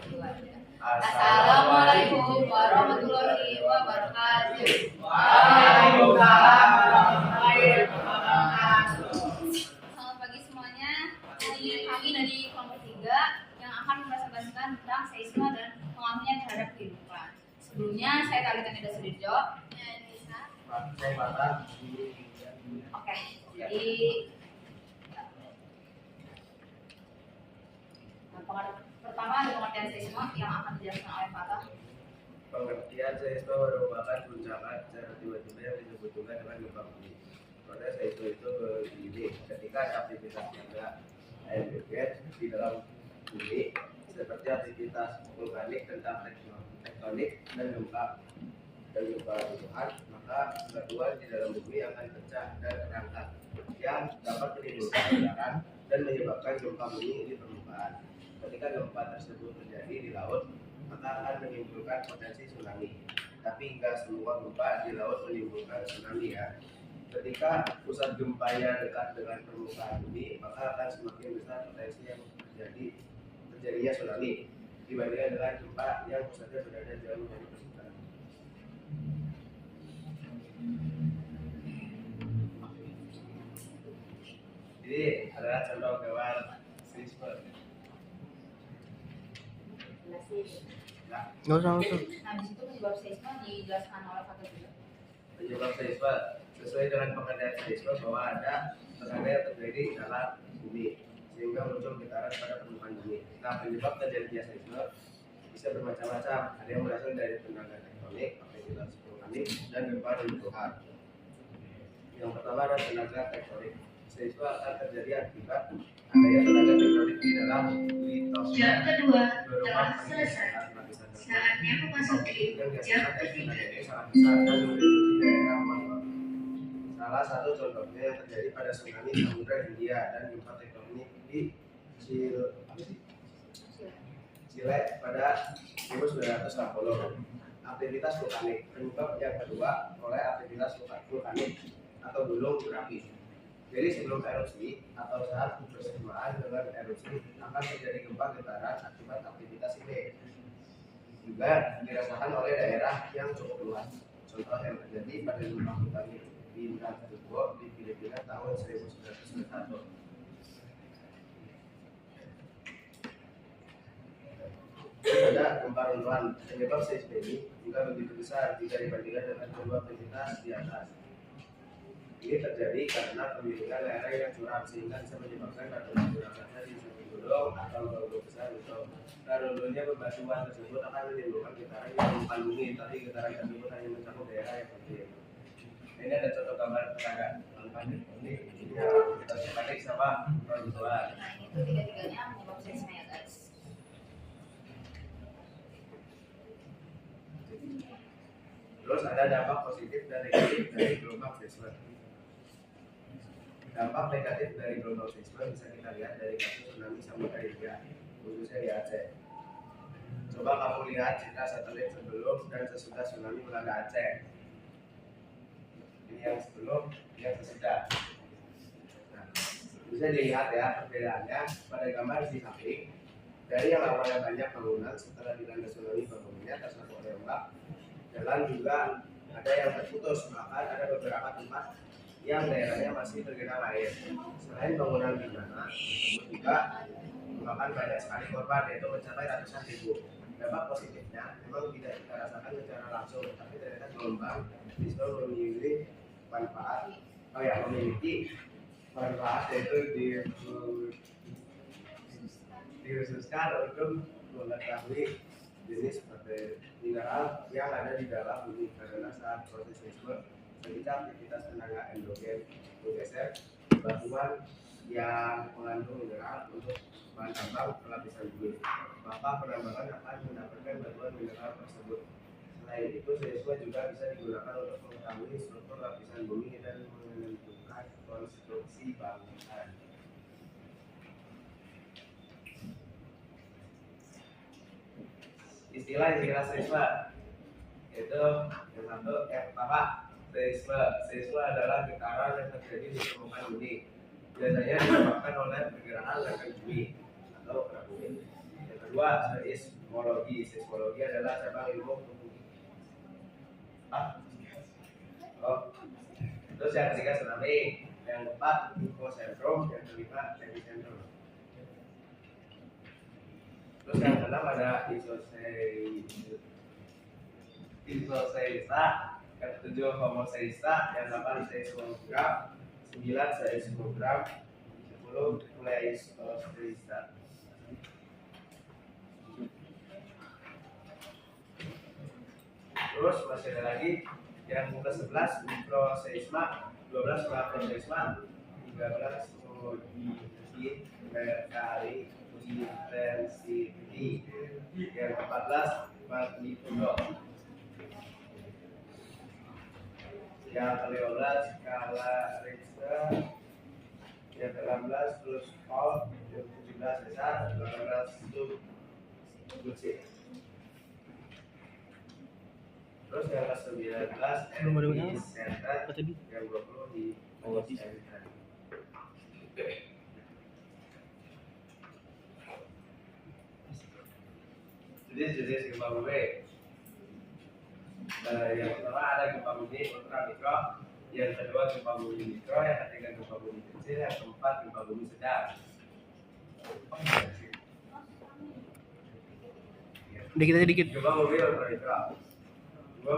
Assalamualaikum warahmatullahi wabarakatuh. Waalaikumsalam warahmatullahi wabarakatuh. Selamat pagi semuanya. Kami dari kelompok 3 yang akan mempresentasikan tentang seisme dan pengaruhnya terhadap kehidupan. Sebelumnya saya Talita Nida Sudirjo. Oke, jadi pertama ada pengertian seisme yang akan dijelaskan oleh Fatah. Pengertian seisme merupakan guncangan secara tiba-tiba yang disebut juga dengan gempa bumi. Proses seisme itu begini: ketika ada aktivitas benda air beget di dalam bumi, seperti aktivitas vulkanik tentang tektonik dan gempa runtuhan, maka batuan di dalam bumi akan pecah dan terangkat yang dapat menimbulkan ledakan dan menyebabkan gempa bumi di permukaan. Ketika gempa tersebut terjadi di laut, maka akan menimbulkan potensi tsunami. Tapi enggak semua gempa di laut menimbulkan tsunami ya. Ketika pusat gempanya dekat dengan permukaan bumi, maka akan semakin besar potensi yang terjadinya tsunami dibandingkan dengan gempa yang pusatnya berada jauh dari permukaan. Jadi adalah contoh gambar seisme. Nah, di situ penyebab seisme dijelaskan oleh Fatah juga. Penyebab seisme sesuai dengan pengertian seisme bahwa ada tekanan yang terjadi di dalam bumi sehingga muncul getaran pada permukaan bumi. Nah, penyebab terjadinya seisme bisa bermacam-macam. Ada yang berasal dari tenaga tektonik, aktivitas vulkanik, dan gempa runtuhan. Yang pertama adalah tenaga tektonik. Seisme akan terjadi akibat adanya tenaga tektonik di dalam litosfer. Jam kedua telah selesai. Saatnya memasuki jam ketiga. Salah satu contohnya yang terjadi pada tsunami Samudra Hindia dan gempa tektonik di Chile pada 1960. Aktivitas vulkanik. Penyebab yang kedua oleh aktivitas vulkanik atau gunung berapi. Jadi sebelum erupsi atau saat bersamaan dengan erupsi akan terjadi gempa getaran akibat aktivitas ini. Juga dirasakan oleh daerah yang cukup luas. Contoh yang terjadi pada gempa vulkanik di Krakatau di Filipina tahun 1991. Ada gempa runtuhan. Penyebab seisme ini juga begitu besar jika dibandingkan dengan kedua intensitas di atas. Ini terjadi karena pemilihan lereng yang curam sehingga bisa menyebabkan batuan di suatu gunung atau gunung besar untuk runtuhnya bebatuan tersebut akan menimbulkan getaran yang menimbulkan bumi, tapi getaran tersebut hanya mencakup daerah yang kecil. Ini ada contoh gambar tenaga vulkanik. Ini kita vulkanik sama runtuhan. Nah, ini tuh tiga-tiganya penyebab seisme ya guys. Terus ada dampak positif dan negatif dari gelombang seisme. Dampak negatif dari gelombang seisme bisa kita lihat dari kasus tsunami Samudra Hindia, khususnya di Aceh. Coba kamu lihat citra satelit sebelum dan sesudah tsunami melanda Aceh. Ini yang sebelum, yang sesudah. Nah, bisa dilihat ya perbedaannya pada gambar di samping. Dari yang awalnya banyak bangunan, setelah dilanda tsunami bangunannya tersapu oleh ombak. Jalan juga ada yang terputus, bahkan ada beberapa tempat yang daerahnya masih tergenang air. Selain bangunan binaan, juga memakan banyak sekali korban, yaitu mencapai ratusan ribu. Dampak positifnya memang tidak kita rasakan secara langsung, tapi ternyata gelombang bisa memiliki manfaat yaitu dikhususkan untuk mengetahui jenis mineral yang ada di dalam bumi karena saat proses seisme ketika aktivitas tenaga endogen bergeser batuan yang mengandung mineral untuk bahan tambang ke lapisan bumi, maka penambangan akan mendapatkan batuan mineral tersebut. Selain itu, seisme juga bisa digunakan untuk mengetahui struktur lapisan bumi dan menentukan konstruksi bangunan. Istilah seisme itu yang satu, pertama seisme adalah getaran yang terjadi di permukaan bumi, biasanya disebabkan oleh pergerakan lempeng bumi atau gerak bumi. Yang kedua seismologi. Seismologi adalah cabang ilmu terus yang ketiga tsunami, yang keempat hipocentrum, yang kelima epicentrum. Terus yang keenam ada isoseista, yang ketujuh homoseista, yang delapan seismograf, 9 seismograf, 10 pleistoseista. Terus masih ada lagi yang ke-11 mikroseisma, 12 makroseisma, 13 modifik kali intensity, yang ke-14 magnitudo, yang ke-15 skala Richter, yang ke-16 plus Paul, yang ke-17 besar, 18 subduksi. Terus yang ke-19 epicenter, yang 20 di epicenter. Jadi jenis gempa bumi. Yang pertama ada gempa bumi ultramikro, yang kedua gempa bumi mikro, yang ketiga gempa bumi kecil, yang keempat gempa bumi sedang. Dikit. Gempa bumi ultramikro. Gempa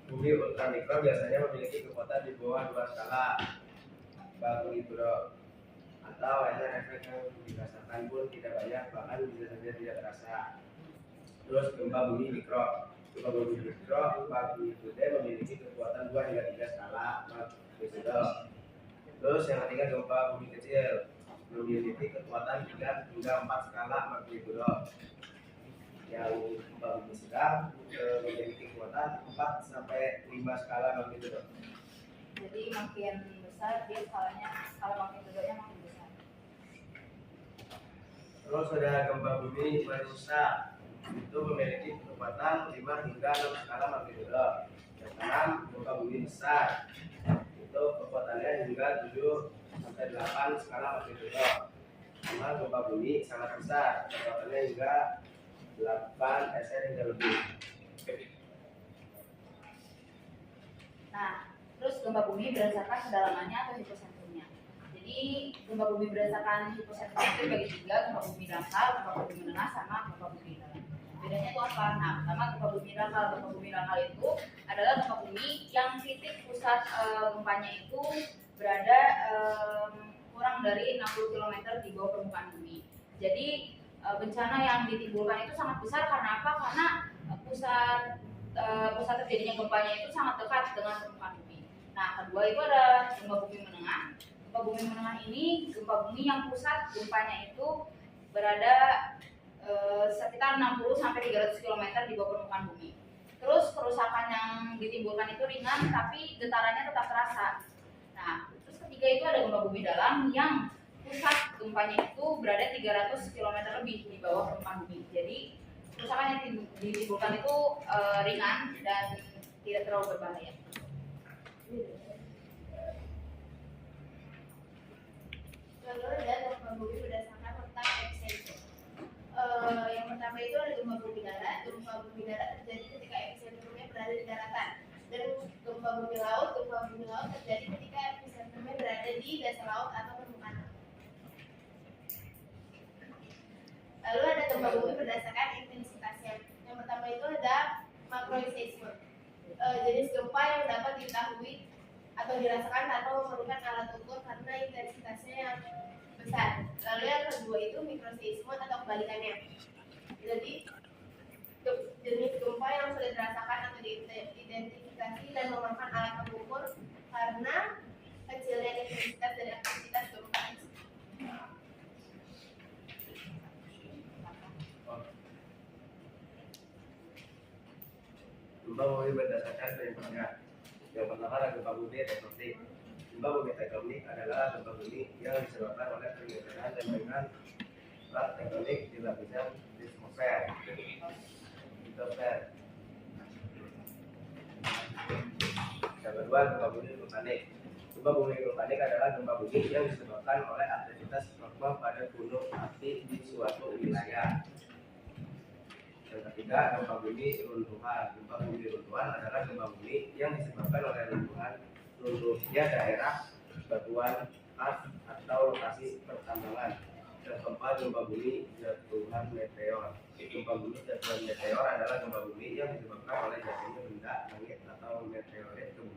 bumi ultramikro biasanya memiliki kekuatan di bawah 2 skala magnitudo, atau hanya efek yang dirasakan pun tidak banyak, bahkan bisa saja tidak terasa. Terus gempa bumi mikro. Gempa bumi mikro magnitudo memiliki kekuatan 2 hingga 3 skala magnitudo. Terus yang ketiga gempa bumi kecil memiliki kekuatan 3 hingga 4 skala magnitudo. Yang gempa bumi sedang memiliki kekuatan 4 sampai 5 skala magnitudo. Jadi makin besar dia skala magnitudonya makin besar. Terus ada gempa bumi manusia, itu memiliki kekuatan 5 hingga 6 skala magnitudo. Yang keenam gempa bumi besar, itu kekuatannya hingga 7 sampai 8 skala magnitudo. Sama gempa bumi sangat besar, kekuatannya hingga 8 SR hingga lebih. Nah, terus gempa bumi berdasarkan kedalamannya atau hiposentrumnya. Jadi gempa bumi berdasarkan hiposentrum itu bagi 3, gempa bumi dangkal, gempa bumi menengah, sama gempa bumi dalam. Bedanya itu apa? Nah, pertama gempa bumi dangkal. Gempa bumi dangkal itu adalah gempa bumi yang titik pusat gempanya itu berada kurang dari 60 km di bawah permukaan bumi. Jadi bencana yang ditimbulkan itu sangat besar karena apa? Karena pusat terjadinya gempanya itu sangat dekat dengan permukaan bumi. Nah, kedua itu ada gempa bumi menengah. Gempa bumi menengah ini gempa bumi yang pusat gempanya itu berada sekitar 60 sampai 300 km di bawah permukaan bumi. Terus kerusakan yang ditimbulkan itu ringan tapi getarannya tetap terasa. Nah, terus ketiga itu ada gempa bumi dalam yang pusat gempanya itu berada 300 km lebih di bawah permukaan bumi. Jadi kerusakan yang ditimbulkan itu ringan dan tidak terlalu berbahaya. Lalu ada gempa bumi berdasarkan letak epicentrum. Yang pertama itu ada gempa bumi darat. Gempa bumi darat terjadi ketika epicentrumnya berada di daratan. Dan gempa bumi laut terjadi ketika epicentrumnya berada di dasar laut atau permukaan laut. Lalu ada gempa bumi berdasarkan intensitasnya. Yang pertama itu ada makroseisme, jenis gempa yang dapat diketahui atau dirasakan tanpa memerlukan alat ukur karena intensitasnya yang besar. Lalu yang kedua itu mikroseisme atau kebalikannya. Jadi jenis gempa yang sulit dirasakan atau diidentifikasi dan memerlukan alat pengukur karena kecilnya intensitas dari aktivitas gempa. Gempa bumi berdasarkan perinciannya. Yang pertama adalah gempa bumi tektonik. Gempa bumi tektonik adalah gempa bumi yang disebabkan oleh pergeseran dan dengan plat tektonik di lapisan litosfer. Yang kedua gempa bumi vulkanik. Gempa bumi vulkanik adalah gempa bumi yang disebabkan oleh aktivitas magma pada gunung api di suatu wilayah. Tiga, gempa bumi runtuhan. Gempa bumi runtuhan adalah gempa bumi yang disebabkan oleh runtuhnya daerah batuan es atau lokasi pertambangan. Dan keempat, gempa bumi jatuhan meteor. Gempa bumi jatuhan meteor adalah gempa bumi yang disebabkan oleh jatuhnya benda langit atau meteorit ke bumi.